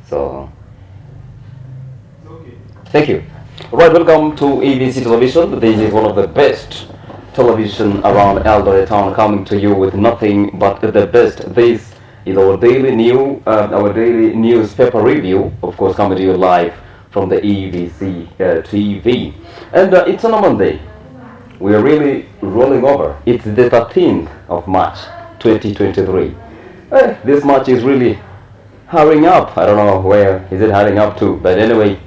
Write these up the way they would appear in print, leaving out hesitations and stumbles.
So, thank you. Right, welcome to ABC Television. This is one of the best television around Eldoret Town, coming to you with nothing but the best. This is our daily newspaper review, of course, coming to you live from the EBC TV. And it's on a Monday. We are really rolling over. It's the 13th of March, 2023. This March is really hurrying up. I don't know where is it hurrying up to, but anyway,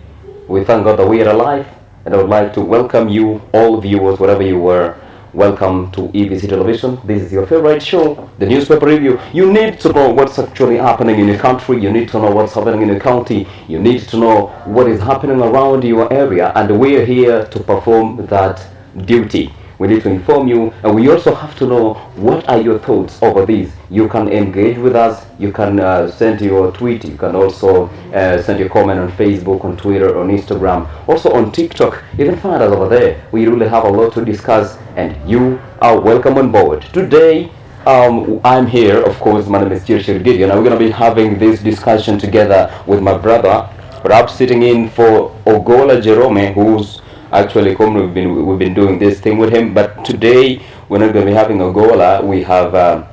we thank God that we are alive, and I would like to welcome you, all viewers, wherever you were. Welcome to EBC Television. This is your favorite show, the newspaper review. You need to know what's actually happening in your country. You need to know what's happening in your county. You need to know what is happening around your area, and we are here to perform that duty. We need to inform you, and we also have to know what are your thoughts over this. You can engage with us. You can send your tweet. You can also send your comment on Facebook, on Twitter, on Instagram, also on TikTok. You can find us over there. We really have a lot to discuss, and you are welcome on board. Today, I'm here, of course. My name is Chirchir Gideon, and we're going to be having this discussion together with my brother, perhaps sitting in for Ogola Jerome, who's actually come. We've been doing this thing with him, but today we're not going to be having Ogola. We have a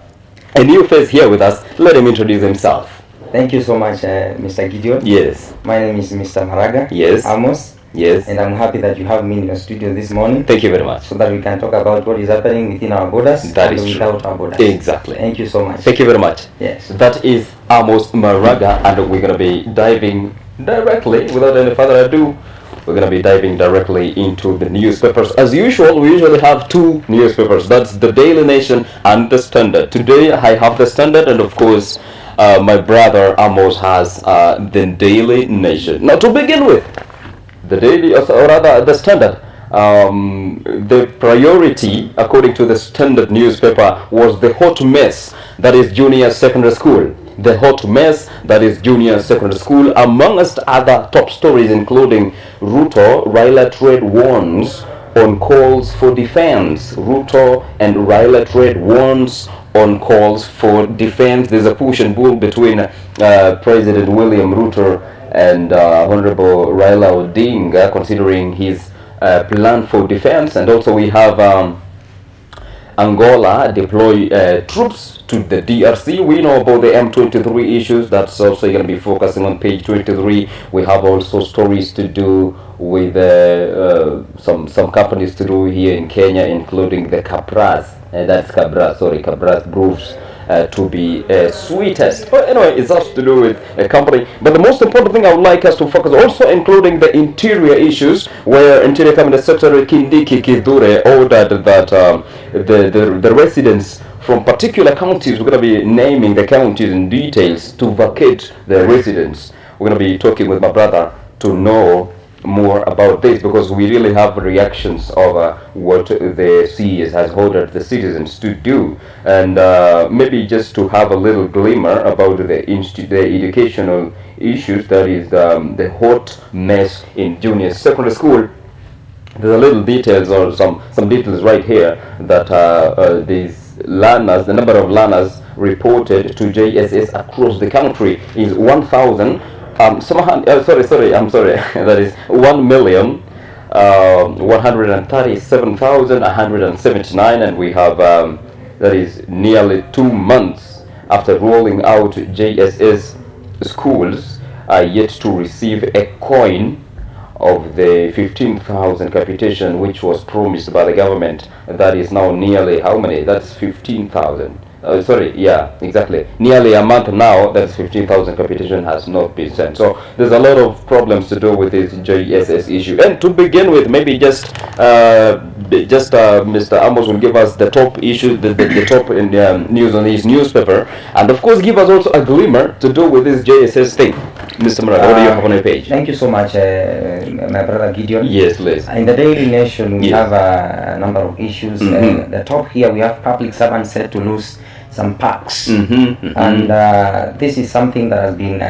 new face here with us. Let him introduce himself. Thank you so much, Mr. Gideon. Yes. My name is Mr. Maraga. Yes. Amos. Yes. And I'm happy that you have me in your studio this morning. Thank you very much. So that we can talk about what is happening within our borders That and is without true. our borders. Exactly. Thank you so much. Thank you very much. Yes. That is Amos Maraga, and we're going to be diving directly, without any further ado, we're going to be diving directly into the newspapers. As usual, we usually have two newspapers. That's the Daily Nation and the Standard. Today, I have the Standard, and of course, my brother Amos has the Daily Nation. Now, to begin with, the Daily, or rather, the Standard. The priority, according to the Standard newspaper, was the hot mess that is junior secondary school. The hot mess that is junior secondary school, amongst other top stories, including Raila trade warns on calls for defense. Ruto and Raila trade warns on calls for defense. There's a push and pull between President William Ruto and Honorable Raila Odinga, considering his plan for defense. And also we have Angola deploy troops to the DRC. We know about the M23 issues. That's also going to be focusing on page 23. We have also stories to do with some companies to do here in Kenya, including the Cabras. Cabras proves to be sweetest. But anyway, it has to do with a company. But the most important thing I would like us to focus, also including the interior issues, where Interior Cabinet Secretary Kindiki Kithure ordered that the residents from particular counties, we're going to be naming the counties in details, to vacate the residents. We're going to be talking with my brother to know more about this, because we really have reactions of what the CS has ordered the citizens to do, and maybe just to have a little glimmer about the educational issues, that is the hot mess in junior secondary school. There's a little details, or some details right here, that these learners, the number of learners reported to JSS across the country is 1,000. I'm sorry. That is 1,137,179, and we have that is nearly 2 months after rolling out. JSS schools are yet to receive a coin of the 15,000 capitation which was promised by the government. That is now nearly how many? That's 15,000. Exactly. Nearly a month now, that's 15,000 capitation has not been sent. So there's a lot of problems to do with this JSS issue. And to begin with, maybe just Mr. Amos will give us the top issues, the top news on his newspaper, and of course give us also a glimmer to do with this JSS thing. Mr. Maraga, what do you have on your page? Thank you so much, my brother Gideon. Yes, please. In the Daily Nation, we have a number of issues. The top here, we have public servants set to lose some parks. And And this is something that has been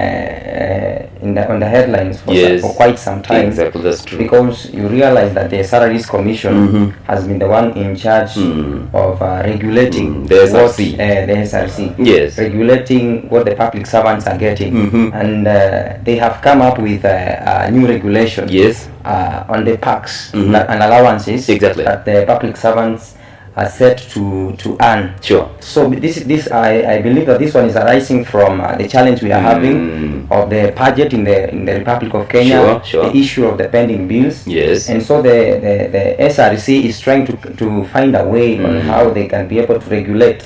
on the headlines for, Yes. for quite some time. exactly, that's true. Because you realize that the Salaries Commission has been the one in charge of regulating The SRC. the SRC, Yes. regulating what the public servants are getting, and they have come up with a new regulation Yes. on the parks and allowances Exactly. that the public servants are set to earn. Sure. So this I believe that this one is arising from the challenge we are having of the budget in the Republic of Kenya, Sure. the issue of the pending bills. Yes. And so the SRC is trying to find a way on how they can be able to regulate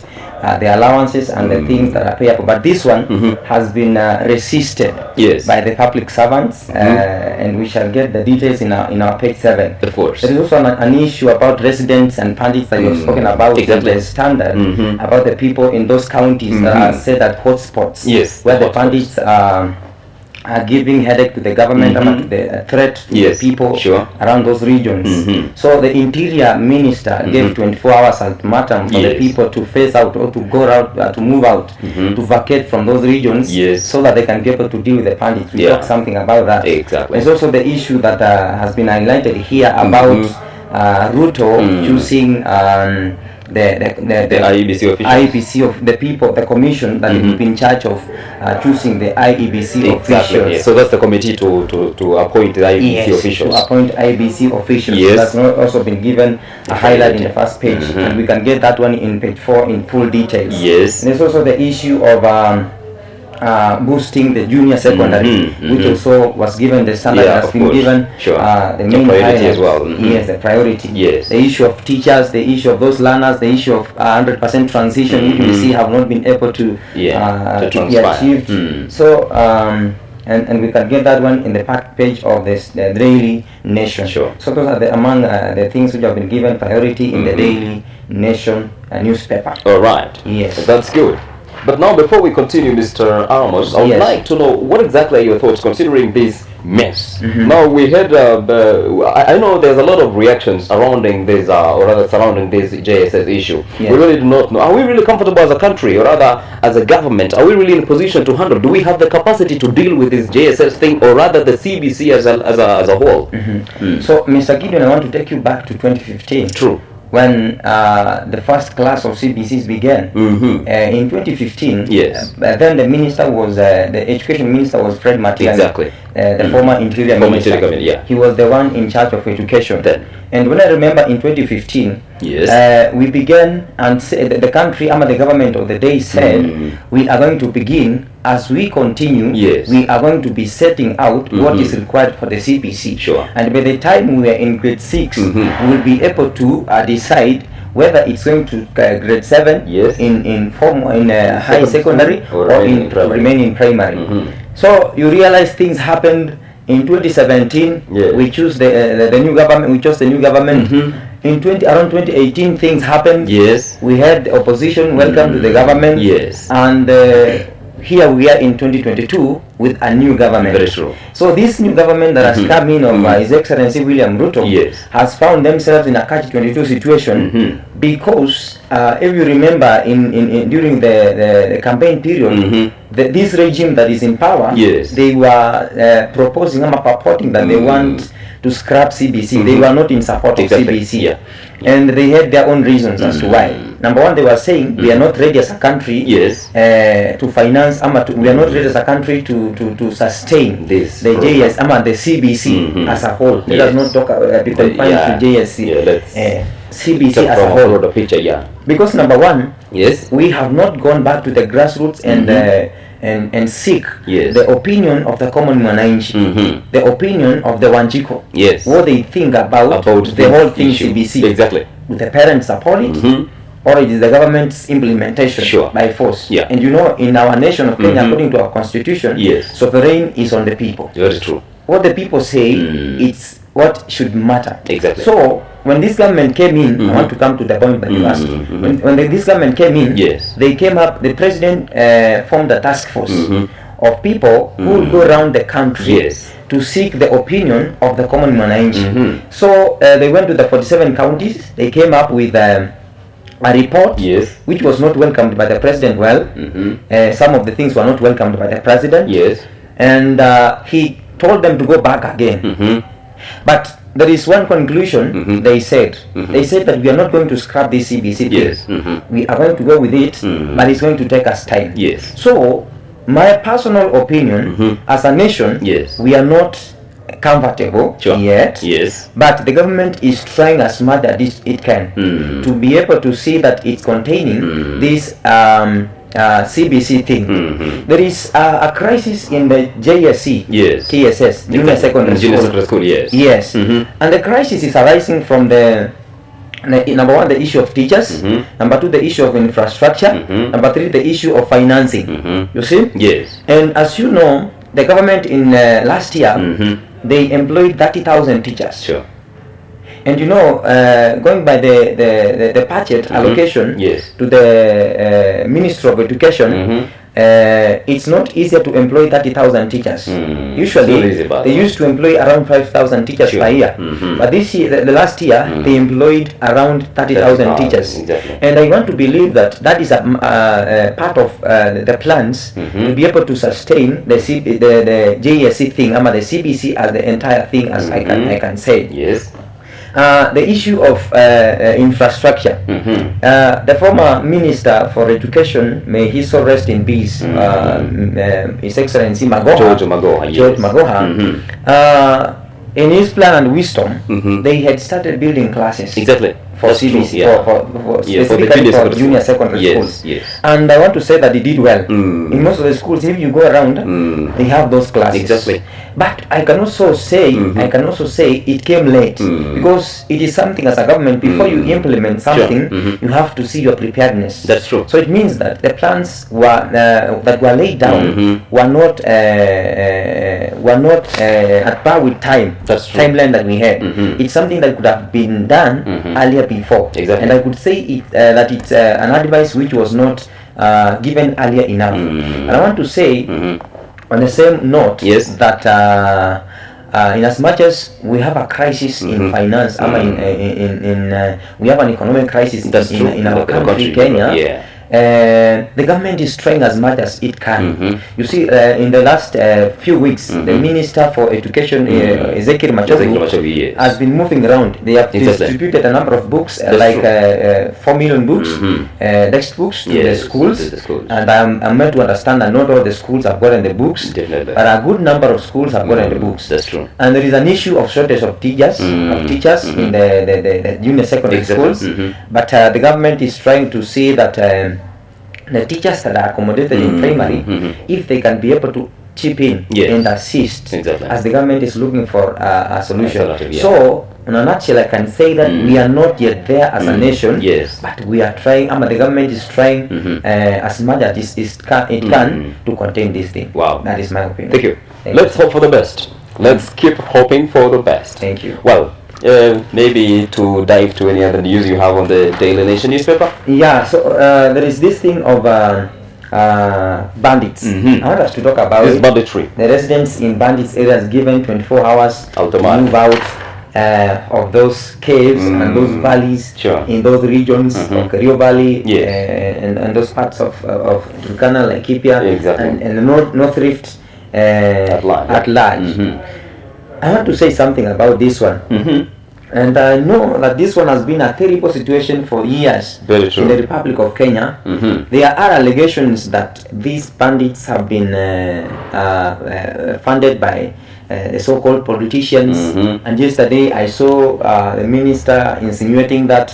the allowances and the things that are payable. But this one has been resisted Yes. by the public servants, and we shall get the details in our page 7. Of course. There is also an issue about residents and pandits that you have spoken about. Exactly. The standard about the people in those counties that are set at hotspots. Yes, where the hotspots. pandits are giving headache to the government and the threat to Yes, the people sure. around those regions. So the interior minister gave 24 hours ultimatum for the Yes. people to phase out or to go out, to move out, to vacate from those regions, Yes. so that they can be able to deal with the pandits. We Yeah. talked something about that. Exactly. There's also the issue that has been highlighted here about Ruto choosing the IEBC officials. IEBC of the people, the commission that will be in charge of choosing the IEBC Exactly. officials. Yes. So that's the committee to appoint the IEBC Yes, officials. to appoint IEBC officials. Yes. That's not also been given a highlight in the first page, and we can get that one in page 4 in full details. Yes. And there's also the issue of boosting the junior secondary, which also was given the standard Yeah, has of been course. given Sure. the The main priority highlight. as well. Yes, the priority. Yes. The issue of teachers, the issue of those learners, the issue of 100% transition, which we see have not been able to To be transpire. achieved. So and we can get that one in the back page of this the Daily Nation. Sure. So those are among the things which have been given priority in the Daily Nation newspaper. All right. Yes. That's good. But now, before we continue, Mr. Amos, I would Yes. like to know what exactly are your thoughts considering this mess. Now, we had, I know there's a lot of reactions surrounding this, or rather surrounding this JSS issue. Yes. We really do not know. Are we really comfortable as a country, or rather as a government? Are we really in a position to handle? Do we have the capacity to deal with this JSS thing, or rather the CBC as a whole? So, Mr. Gideon, I want to take you back to 2015. True. When the first class of CBCs began. In 2015, Yes. then the minister was, the education minister was Fred Matiang'i. Exactly. The former interior Former minister. Interior Minister, yeah. He was the one in charge of education. Then. And when I remember in 2015, Yes. we began and the country, the government of the day said, we are going to begin, as we continue, Yes. we are going to be setting out what is required for the CBC. Sure. And by the time we are in grade 6, we will be able to decide whether it's going to grade 7 Yes. in high secondary or remain in primary. So you realize things happened in 2017. Yes. We chose the new government. We chose the new government. In around 2018, things happened. Yes. We had the opposition welcome to the government. Yes. And here we are in 2022 with a new government. Very true. So this new government that has come in of His Excellency William Ruto Yes. has found themselves in a catch-22 situation because if you remember in during the campaign period, this regime that is in power, Yes. they were proposing purporting that they want to scrap CBC. They were not in support of Exactly. CBC. Yeah. And they had their own reasons as to why. Number one, they were saying we are not ready as a country Yes. to finance, we are not ready as a country to sustain This the program. JS, the CBC as a whole. Let us Yes. not talk be confined Yeah. to JSC. Yeah, let's CBC Take as a from whole. broader picture, yeah. Because number one, Yes. we have not gone back to the grassroots and seek Yes. the opinion of the common mwananchi, the opinion of the Wanjiko, Yes. what they think about the this whole thing issue. CBC. Exactly. Do the parents support it, or it is the government's implementation Sure. by force? Yeah. And you know, in our nation of Kenya, according to our constitution, Yes. sovereign is on the people. Very true. What the people say, it's what should matter. Exactly. So when this government came in, I want to come to the point that you asked. When this government came in, Yes. they came up. The president formed a task force of people who will go around the country Yes. to seek the opinion of the common mwananchi. So they went to the 47 counties. They came up with a report Yes. which was not welcomed by the president well. Some of the things were not welcomed by the president. Yes. And he told them to go back again. But there is one conclusion they said. They said that we are not going to scrap this CBC thing. Yes. We are going to go with it, but it's going to take us time. Yes. So, my personal opinion, as a nation, Yes. we are not comfortable Sure. yet. Yes. But the government is trying as much as it can to be able to see that it's containing this CBC thing. There is a crisis in the JSC, Yes. TSS, Junior Secondary Junior School. Secondary School, yes. Yes, and the crisis is arising from the number one, the issue of teachers. Number two, the issue of infrastructure. Number three, the issue of financing. You see? Yes. And as you know, the government in last year they employed 30,000 teachers. Sure. And you know, going by the budget allocation Yes. to the Ministry of Education, it's not easier to employ 30,000 teachers. It's Usually, not easy, but- they used to employ around 5,000 teachers Sure. per year. But this year, the last year, they employed around 30,000 teachers. Exactly. And I want to believe that that is a part of the plans to be able to sustain the JSC thing, the CBC as the entire thing, as I can say. Yes. The issue of infrastructure. The former Minister for Education, may he so rest in peace, His Excellency Magoha. George Magoha, yes. George Magoha. In his plan and wisdom, they had started building classes. Exactly. For That's true, CBC, yeah. for Yeah, for the specifically for junior junior secondary secondary schools. schools. Yes. And I want to say that they did well. In most of the schools, if you go around, they have those classes. Exactly. But I can also say, it came late because it is something as a government. Before you implement something, you have to see your preparedness. That's true. So it means that the plans that were laid down were not at par with That's true. timeline that we had. It's something that could have been done earlier before. Exactly. And I could say that it's an advice which was not given earlier enough. And I want to say, on the same note, Yes. that in as much as we have a crisis in finance, we have an economic crisis That's true. in our The country, Kenya. Yeah. The government is trying as much as it can. You see, in the last few weeks, the Minister for Education, Ezekiel Machogu, Yes. has been moving around. They have Exactly. distributed a number of books, That's like true. 4 million books, textbooks to the Yes, schools. to the schools. And I'm meant to understand that not all the schools have gotten the books, Definitely. but a good number of schools have gotten the books. That's true. And there is an issue of shortage of teachers, in the junior secondary Exactly. schools. But the government is trying to see that the teachers that are accommodated in primary, if they can be able to chip in Yes. and assist, Exactly. as the government is looking for a solution. Alternative, yeah. So, in a nutshell, I can say that we are not yet there as a nation, Yes. but we are trying, the government is trying as much as it can to contain this thing. Wow. That is my opinion. Thank you. Thank Let's hope for the best. Let's keep hoping for the best. Thank you. Well, maybe to dive to any other news you have on the Daily Nation newspaper. Yeah, so there is this thing of bandits. I want us to talk about This it. banditry. The residents in bandits areas given 24 hours Ultimatum. to move out of those caves and those valleys Sure. in those regions of Kerio Valley Yes. and those parts of Turkana, Laikipia, Exactly. and the North Rift At large. I want to say something about this one. And I know that this one has been a terrible situation for years Very true. in the Republic of Kenya. There are allegations that these bandits have been funded by the so-called politicians. And yesterday I saw the minister insinuating that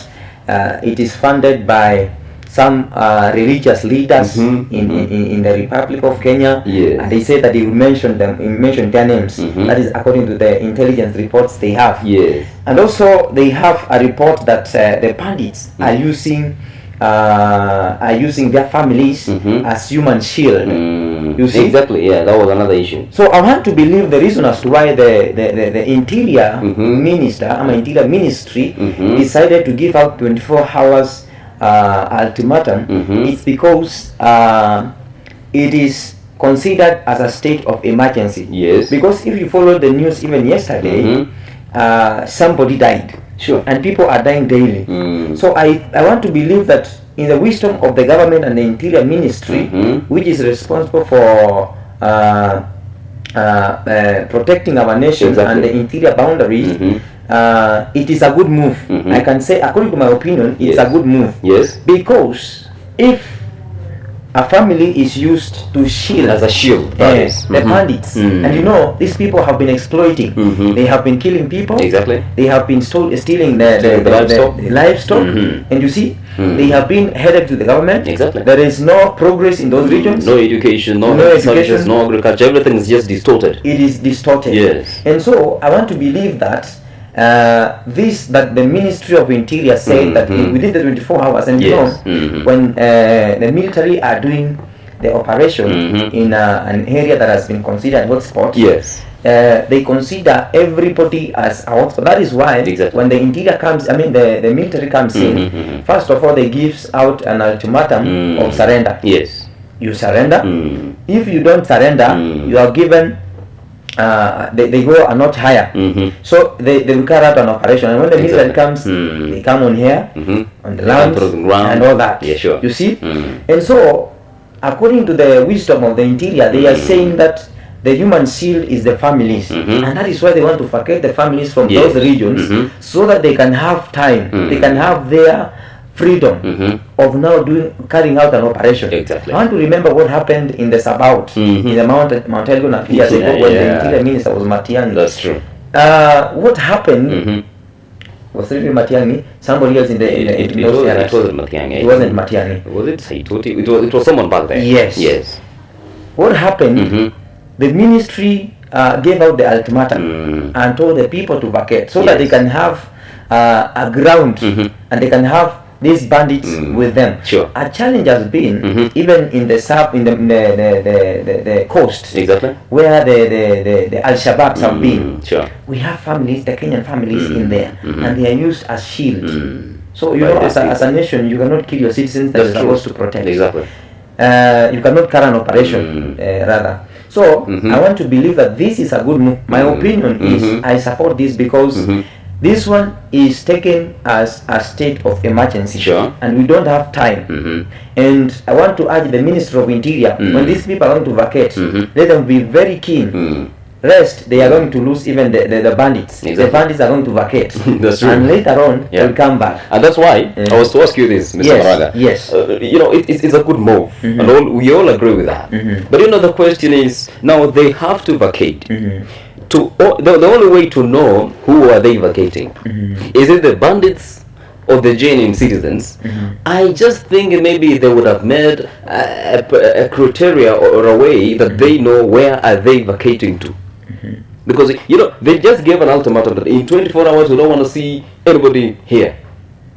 it is funded by some religious leaders in the Republic of Kenya. Yes. And they say that he will mention their names. That is according to the intelligence reports they have. Yes. And also they have a report that the bandits are using their families as human shield. You see? Exactly, yeah, that was another issue. So I want to believe the reason as to why the interior minister, interior ministry decided to give out 24 hours ultimatum. It's because it is considered as a state of emergency. Yes. Because if you follow the news even yesterday, somebody died. Sure. and people are dying daily. So I want to believe that in the wisdom of the government and the Interior Ministry, which is responsible for protecting our nation Exactly. and the interior boundaries, it is a good move. I can say, according to my opinion, it's Yes. a good move. Yes. Because if a family is used to shield As a shield. that is. the bandits, and you know, these people have been exploiting. They have been killing people. Exactly. They have been stealing Stealing the the livestock. livestock. And you see, they have been headed to the government. Exactly. There is no progress in those regions. No education, no, No health services, education. no agriculture. Everything is just distorted. It is distorted. Yes. And so I want to believe that that the Ministry of Interior said that within the 24 hours, and Yes. you know, when the military are doing the operation in an area that has been considered hotspot, Yes. they consider everybody as a hotspot. That is why Exactly. when the interior comes, I mean the military comes in, first of all they gives out an ultimatum of surrender. Yes. You surrender. If you don't surrender, you are given. They go a notch higher. So they will carry out an operation, and when the military comes, they come on here, on the land, Control the ground. and all that. Yeah, sure. You see, and so according to the wisdom of the interior, they are saying that the human shield is the families, and that is why they want to vacate the families from Yes. those regions, so that they can have time, they can have their freedom of now carrying out an operation. Exactly. I want to remember what happened in the Sabaut, in the Mount Elgon a few years ago, when the interior minister was Matiang'i. That's true. What happened was really Matiang'i. Somebody else in those areas. It wasn't Matiang'i. It wasn't Matiang'i. Was it Saitoti? It was someone back there. Yes. Yes. What happened? The ministry gave out the ultimatum and told the people to vacate so that they can have a ground and they can have these bandits with them. Sure. A challenge has been even in the coast, Exactly. where the Al-Shabaabs have been. Sure. We have families, the Kenyan families in there, and they are used as shield. So you By know, the as a nation, you cannot kill your citizens that That's you're true. supposed to protect. Exactly. You cannot carry an operation, rather. So I want to believe that this is a good move. My opinion is I support this because this one is taken as a state of emergency, Sure. and we don't have time. And I want to urge the Minister of Interior, when these people are going to vacate, let them be very keen. Rest, they are going to lose even the bandits. Exactly. The bandits are going to vacate. That's true. And later on, Yeah. they'll come back. And that's why I was to ask you this, Mr. Yes, Maraga. yes. You know, it's a good move, and we all agree with that. But you know, the question is now they have to vacate. The only way to know who are they vacating is it the bandits or the genuine citizens? I just think maybe they would have made a criteria or a way that they know where are they vacating to. Because you know they just gave an ultimatum that in 24 hours we don't want to see anybody here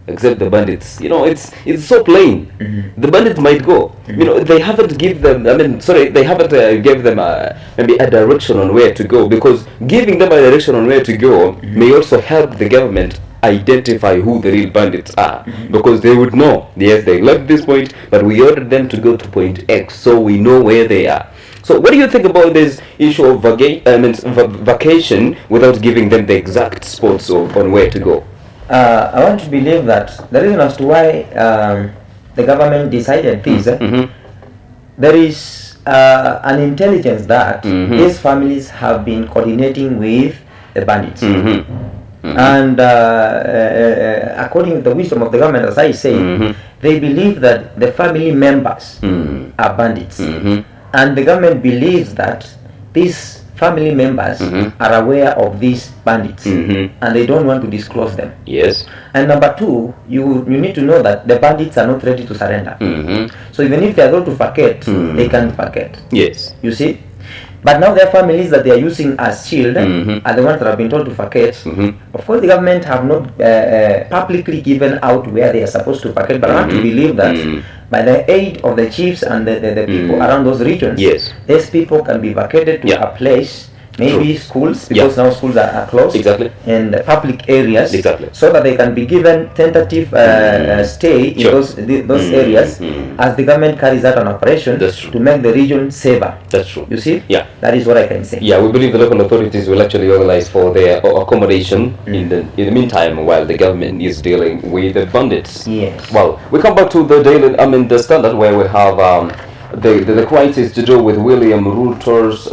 except the bandits. You know, it's so plain. The bandits might go. You know, they haven't give them. They haven't gave them maybe a direction on where to go, because giving them a direction on where to go may also help the government identify who the real bandits are, because they would know. Yes, they left this point, but we ordered them to go to point X, so we know where they are. So what do you think about this issue of vacation without giving them the exact spots on where to go? I want to believe that the reason as to why the government decided this, there is an intelligence that these families have been coordinating with the bandits. And according to the wisdom of the government, as I say, they believe that the family members are bandits. And the government believes that these family members are aware of these bandits and they don't want to disclose them. Yes. And number two, you need to know that the bandits are not ready to surrender. So even if they are going to vacate, they can't vacate. Yes. You see? But now their families that they are using as shield are the ones that have been told to vacate. Of course, the government have not publicly given out where they are supposed to vacate, but I want to believe that by the aid of the chiefs and the people around those regions, Yes. these people can be vacated to a place maybe True. schools, because now schools are closed, Exactly. and public areas, Exactly. so that they can be given tentative stay in Sure. those areas as the government carries out an operation That's true. to make the region safer. That's true. You see? Yeah. That is what I can say. Yeah, we believe the local authorities will actually organize for their accommodation in the meantime while the government is dealing with the bandits. Yes. Well, we come back to the the Standard, where we have the crisis to do with William Ruto's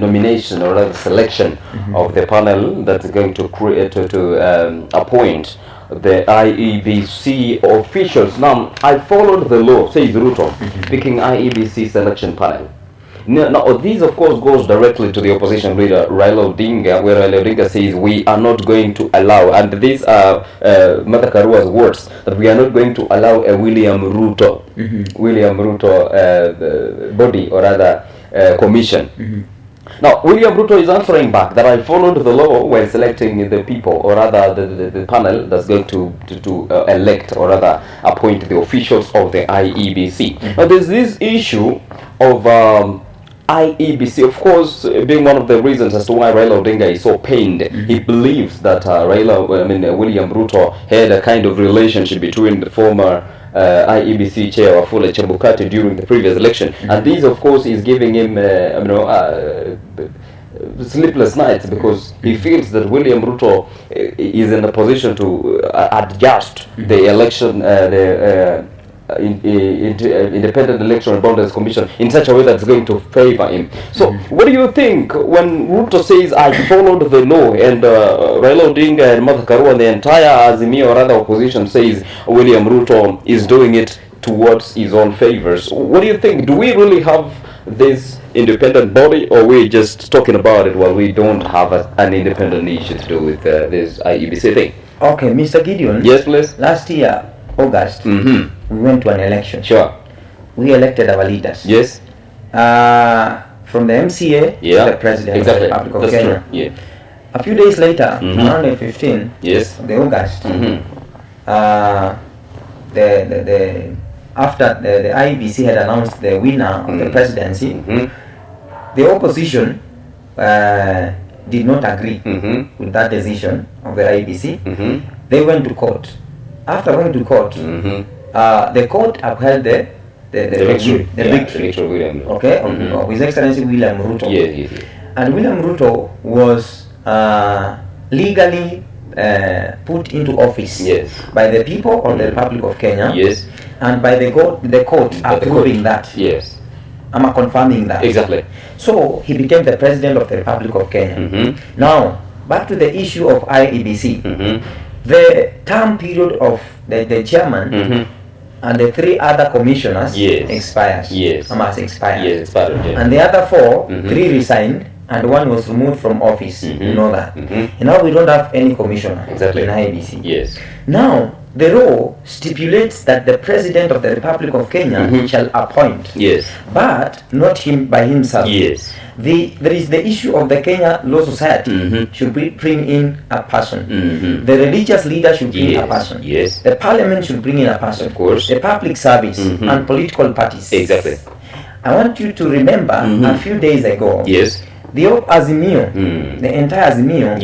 nomination or rather selection of the panel that's going to create to appoint the IEBC officials. Now, I followed the law, says Ruto, picking IEBC selection panel. Now, this of course goes directly to the opposition leader Raila Odinga, where Raila Odinga says we are not going to allow, and these are Martha Karua's words, that we are not going to allow a William Ruto body or rather commission. Now, William Ruto is answering back that I followed the law when selecting the people, or rather the panel that's going to elect or rather appoint the officials of the IEBC. Now, there's this issue of IEBC, of course, being one of the reasons as to why Raila Odinga is so pained. He believes that William Ruto had a kind of relationship between the former IEBC chair Wafula Chebukati during the previous election, and this of course is giving him sleepless nights, because he feels that William Ruto is in a position to adjust the election Independent Electoral Boundaries Commission in such a way that's going to favor him. So what do you think when Ruto says I followed the law, and Raila Odinga and Martha Karua and the entire Azimio or other opposition says William Ruto is doing it towards his own favors? What do you think? Do we really have this independent body, or we're just talking about it while we don't have an independent issue to do with this IEBC thing? Okay, Mr. Gideon. Yes, please. Last year, August, we went to an election. Sure. We elected our leaders. Yes. From the MCA to the President of the Republic of Kenya. True. Yeah. A few days later, around the 15th Yes. of the August, after the IEBC had announced the winner of the presidency, the opposition did not agree with that decision of the IEBC. They went to court. After going to court, the court upheld the victory. The victory. Okay, of His Excellency William Ruto. Yes. And William Ruto was legally put into office by the people of the Republic of Kenya. Yes. And by the court approving that. Yes. I'm confirming that. Exactly. So he became the president of the Republic of Kenya. Now, back to the issue of IEBC. The term period of the chairman and the 3 other commissioners expires. Must expire. Yes, expired. Yeah. And the other 4, 3 resigned, and 1 was removed from office. You know that. And now we don't have any commissioner in IEBC. Yes. Now, the law stipulates that the president of the Republic of Kenya shall appoint. Yes. But not him by himself. Yes. There is the issue of the Kenya Law Society should bring in a person. The religious leader should bring a person. Yes. The parliament should bring in a person. Of course. The public service and political parties. Exactly. I want you to remember a few days ago. Yes. The Azimio, the entire Azimio,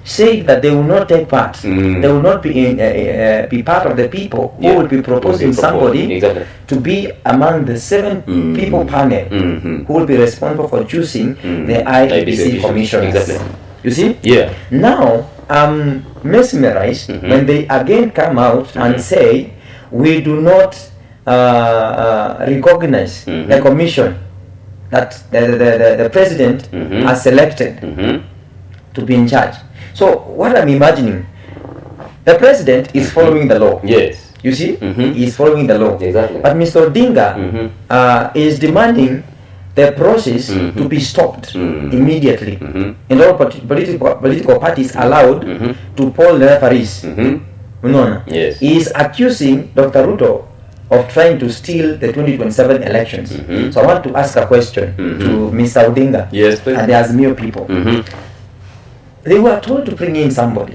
said that they will not take part. They will not be part of the people who will be proposing somebody to be among the 7 people panel who will be responsible for choosing the IEBC commissioners. Exactly. You see? Yeah. Now, I'm mesmerized when they again come out and say we do not recognize the commission that the president has selected to be in charge. So what I'm imagining, the president is following the law. Yes. You see, he is following the law. Exactly. But Mr. Odinga is demanding the process to be stopped immediately, and all political parties allowed to poll the referees. Yes. He is accusing Dr. Ruto of trying to steal the 2027 elections. So I want to ask a question to Mr. Odinga and the Azimio people. They were told to bring in somebody.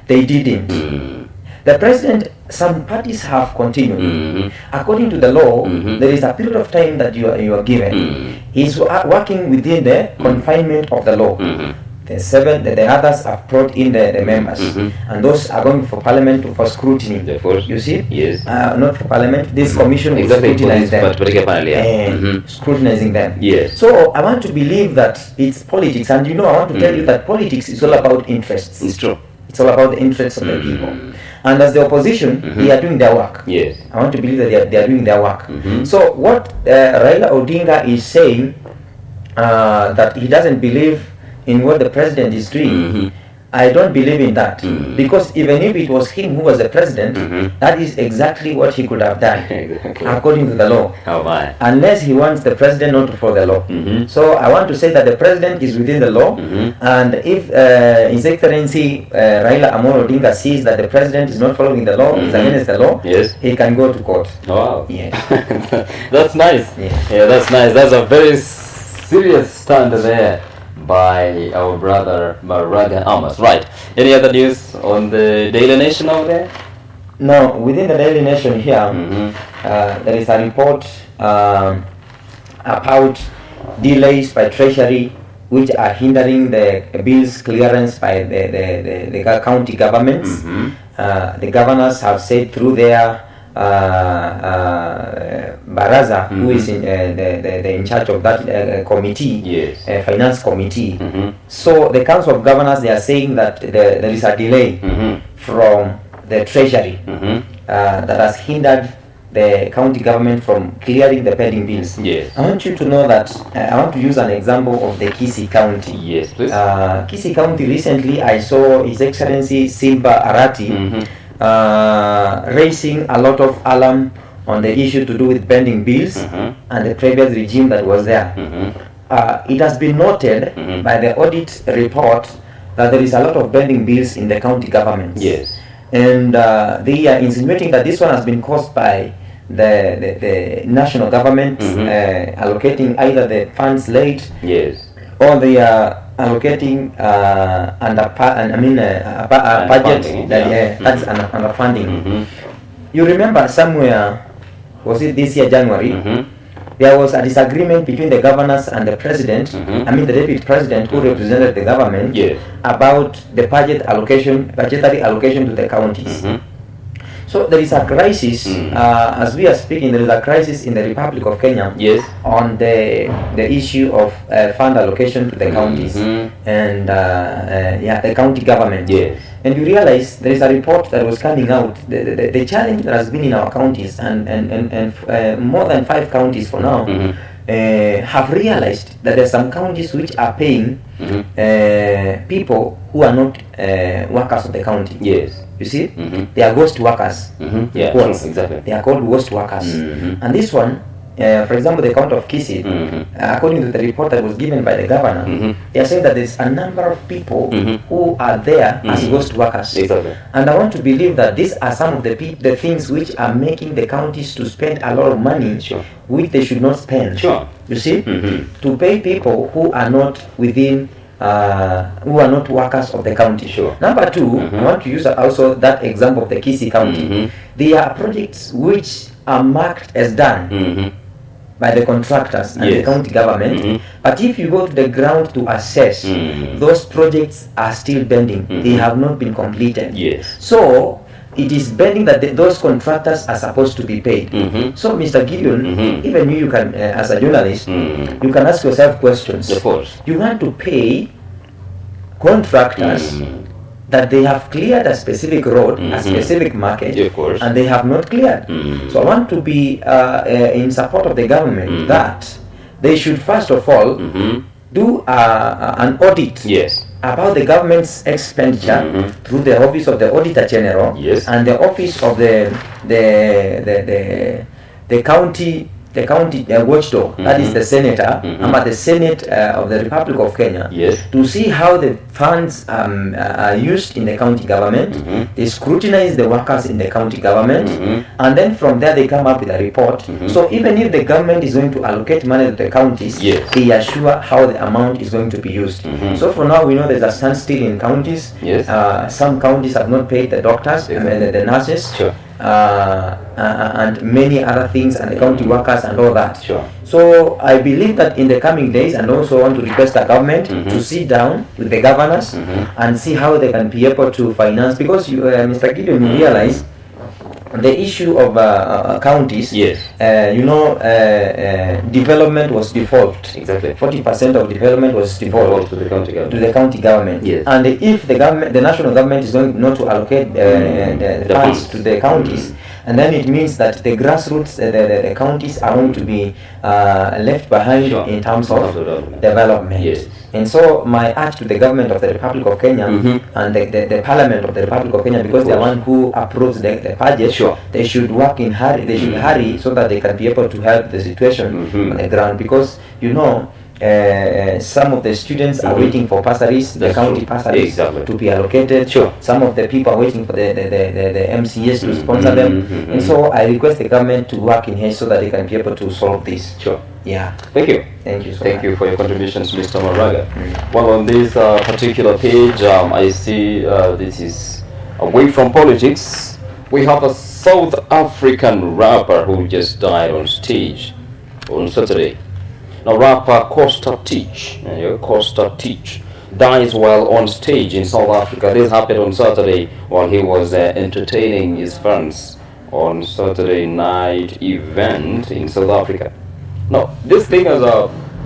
They didn't. The president, some parties have continued. Mhm. According to the law, Mhm. there is a period of time that you are given. Mhm. He's working within the confinement of the law. Mhm. The others have brought in the members, Mhm. and those are going for parliament for scrutiny. Therefore, You see? yes. Not for parliament. This commission will Exactly, for scrutinize this them. particular panel, yeah. And Mhm. scrutinizing them. Yes. So I want to believe that it's politics, and I want to tell you that politics is all about interests. It's true. It's all about the interests of the people. And as the opposition, they are doing their work. Yes. I want to believe that they are doing their work. Mhm. So what Raila Odinga is saying, that he doesn't believe in what the president is doing, Mhm. I don't believe in that. Mhm. Because even if it was him who was the president, Mhm. that is exactly what he could have done, Exactly. according to the law. Oh my. Unless he wants the president not to follow the law. Mhm. So I want to say that the president is within the law, Mhm. and if His Excellency Raila Amolo Odinga sees that the president is not following the law, is Mhm. against the law, Yes. he can go to court. Wow. Yes. That's nice. Yeah. Yeah, that's nice. That's a very serious stand there by our brother Maraga Amos. Right. Any other news on the Daily Nation over there? Now, within the Daily Nation here, Mhm. there is a report about delays by Treasury which are hindering the bills clearance by the county governments. Mhm. The governors have said through their Baraza, who is in charge of that committee, Yes. finance committee. Mhm. So the Council of Governors, they are saying that there is a delay Mhm. from the Treasury Mhm. that has hindered the county government from clearing the pending bills. Yes. I want you to know that I want to use an example of the Kisii County. Yes, please. Kisii County, recently I saw His Excellency Silva Arati Mhm. raising a lot of alarm on the issue to do with pending bills Mhm. and the previous regime that was there. Mhm. It has been noted Mhm. by the audit report that there is a lot of pending bills in the county governments. Yes. And they are insinuating that this one has been caused by the national government Mhm. allocating either the funds late, Yes. or they are allocating under budget Underfunding, that yeah. that's underfunding. Mhm. You remember somewhere, was it this year January? Mhm. There was a disagreement between the governors and the president, Mhm. the deputy president who represented the government, Yes. about the budgetary allocation to the counties. Mhm. So there is a crisis, as we are speaking, there is a crisis in the Republic of Kenya Yes. on the issue of fund allocation to the counties Mhm. and the county government. Yes. And you realize there is a report that was coming out. The challenge that has been in our counties and more than 5 counties for now Mhm. have realized that there are some counties which are paying Mhm. people who are not workers of the county. Yes. You see, Mhm. they are ghost workers. Mhm. Yeah. Quotes. True, exactly. They are called ghost workers. Mhm. And this one, for example, the county of Kisii, Mhm. according to the report that was given by the governor, Mhm. they are saying that there's a number of people Mhm. who are there as Mhm. ghost workers. Exactly. And I want to believe that these are some of the things which are making the counties to spend a lot of money, Sure. which they should not spend. Sure. You see, Mhm. to pay people who are not within, who are not workers of the county. Sure. Number 2, Mhm. I want to use also that example of the Kisii County. Mhm. There are projects which are marked as done Mhm. by the contractors and the Yes. county government, Mhm. but if you go to the ground to assess, Mhm. those projects are still pending. Mhm. They have not been completed. Yes. So it is pending that those contractors are supposed to be paid. Mhm. So Mr. Gideon, Mhm. even you can, as a journalist, Mhm. you can ask yourself questions. Of course. You want to pay contractors Mhm. that they have cleared a specific road, a Mhm. specific market, Yeah, of course. and they have not cleared. Mhm. So I want to be in support of the government Mhm. that they should first of all Mhm. do an audit Yes. about the government's expenditure Mhm. through the office of the Auditor General Yes. and the office of the county the county watchdog, that is the senator, the Senate of the Republic of Kenya, Yes. to see how the funds are used in the county government. They scrutinize the workers in the county government, and then from there they come up with a report. So even if the government is going to allocate money to the counties, Yes. they assure how the amount is going to be used. So for now, we know there's a standstill in counties. Yes. Some counties have not paid the doctors, the nurses, Sure. and many other things, and the county workers and all that. Sure. So I believe that in the coming days, and also want to request the government to sit down with the governors and see how they can be able to finance, because you, Mr. Gideon, you realize the issue of counties. Yes. Development was devolved. Exactly. 40% of development was devolved To the county government. to the county government. Yes. And if the government, the national government is going not to allocate the funds funds. to the counties, and then it means that the grassroots, the counties are going to be left behind Sure. in terms of Development. development. Yes. And so my urge to the government of the Republic of Kenya and the Parliament of the Republic of Kenya, because they're one who approves the budget, Sure. they should work in hurry. They should hurry so that they can be able to help the situation on the ground. Because some of the students are waiting for bursaries, the That's county true. bursaries Exactly. to be allocated. Sure. Some of the people are waiting for the MCS to sponsor them. And so I request the government to work in haste so that they can be able to solve this. Sure. Yeah. Thank you. Thank you so Thank much. you for your contributions, Mr. Maraga. Well, on this particular page, I see this is away from politics. We have a South African rapper who just died on stage on Saturday. Now, rapper Costa Teach dies while on stage in South Africa. This happened on Saturday while he was entertaining his fans on Saturday night event in South Africa. Now, this thing has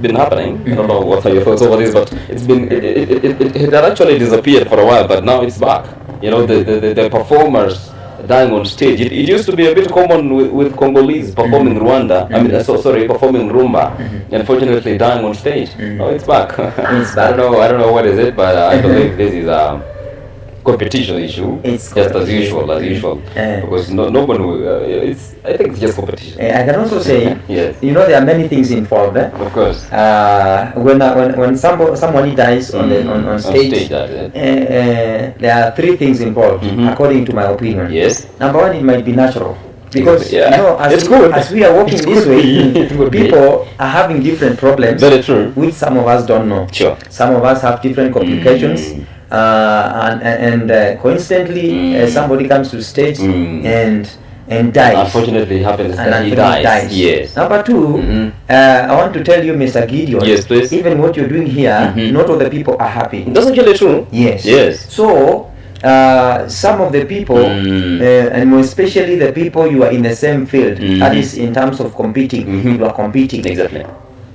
been happening. I don't know what are your thoughts over this, but it's been it had actually disappeared for a while, but now it's back. The performers dying on stage. It used to be a bit common with Congolese performing Rwanda. Performing Rumba. Unfortunately, dying on stage. Now it's back. It's back. I don't know what is it, but I believe this is a competition issue. It's just as usual, because no one will. I think it's just competition. I can also say, Yes. there are many things involved. Of course. When somebody dies on stage, there are three things involved, according to my opinion. Yes. Number one, it might be natural. Because It's good. as we are walking It's this good. way, It would be. people are having different problems, Very true. which some of us don't know. Sure. Some of us have different complications, and coincidentally, somebody comes to stage and dies. Unfortunately, it happens And that he unfortunately dies. Yes. Number two, I want to tell you, Mr. Gideon. Yes, please. Even what you're doing here, not all the people are happy. That's actually true. Yes. Yes. So, some of the people, and more especially the people you are in the same field, that is in terms of competing, you are competing. Exactly.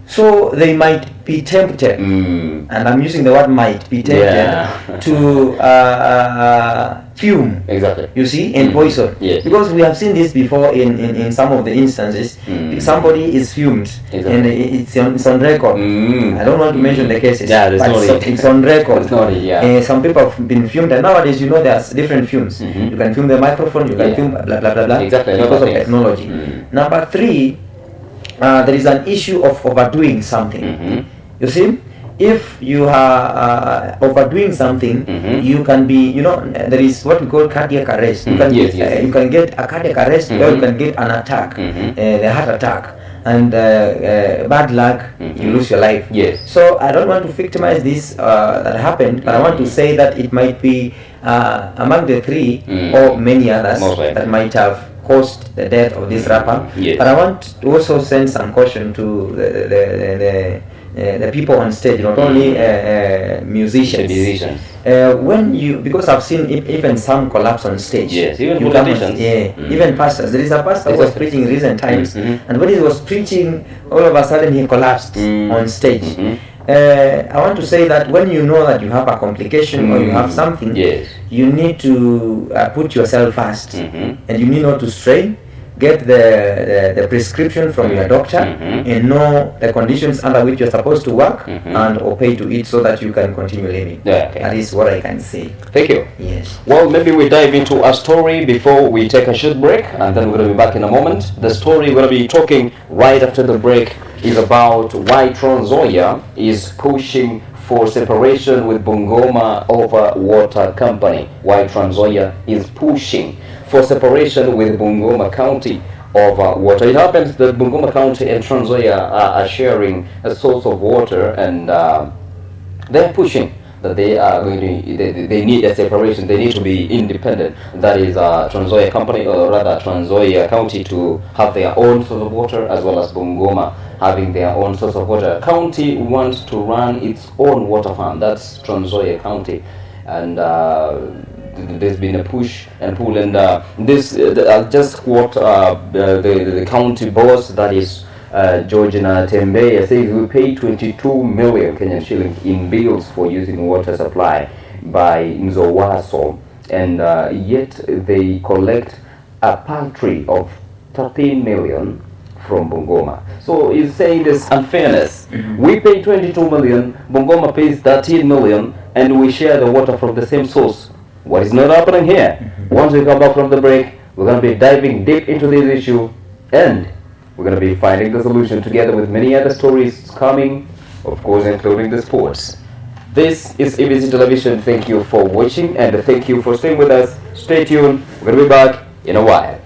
So they might be tempted, and I'm using the word might be tempted to fume. Exactly. You see, and poison. Yes. Because we have seen this before in some of the instances. Somebody is fumed, Exactly. and it's on record. I don't want to mention the cases. Yeah, there's but no so need. it's on record. There's no need, yeah. Some people have been fumed, and nowadays there's different fumes. You can fume the microphone, you can Yeah. fume blah blah blah blah. Exactly, Because of things. technology. Number three, there is an issue of overdoing something. You see, if you are overdoing something, you can be, there is what we call cardiac arrest. You can Yes. you can get a cardiac arrest, or you can get an attack, the heart attack, and bad luck, you lose your life. Yes. So I don't want to victimize this that happened, but I want to say that it might be among the three or many others Most likely. that might have caused the death of this rapper. Yes. But I want to also send some caution to the people on stage, not only musicians. The musicians. Because I've seen even some collapse on stage. Yes, even You come politicians. even pastors. There is a pastor who was preaching in recent times, and when he was preaching, all of a sudden he collapsed on stage. I want to say that when you know that you have a complication or you have something, Yes. you need to put yourself first, and you need not to strain. get the prescription from your doctor and know the conditions under which you're supposed to work and or pay to eat so that you can continue living. Yeah, okay. That is what I can say. Thank you. Yes. Well, maybe we dive into a story before we take a short break, and then we're going to be back in a moment. The story we're going to be talking right after the break is about why Trans Nzoia is pushing for separation with Bungoma over water company. Why Trans Nzoia is pushing for separation with Bungoma County over water. It happens that Bungoma County and Trans Nzoia are sharing a source of water, and they're pushing that they are going to, they need a separation, they need to be independent. That is Trans Nzoia company, or rather Trans Nzoia County, to have their own source of water, as well as Bungoma having their own source of water. County wants to run its own water farm. That's Trans Nzoia County, and there's been a push and pull, and this I'll just quote the county boss, that is Georgina Tembeya, says we pay 22 million Kenyan shillings in bills for using water supply by Nzowaso, and yet they collect a paltry of 13 million from Bungoma. So he's saying this unfairness. We pay 22 million, Bungoma pays 13 million, and we share the water from the same source. What is not happening here? Once we come back from the break, we're going to be diving deep into this issue, and we're going to be finding the solution together with many other stories coming, of course, including the sports. This is ABC Television. Thank you for watching, and thank you for staying with us. Stay tuned. We're going to be back in a while.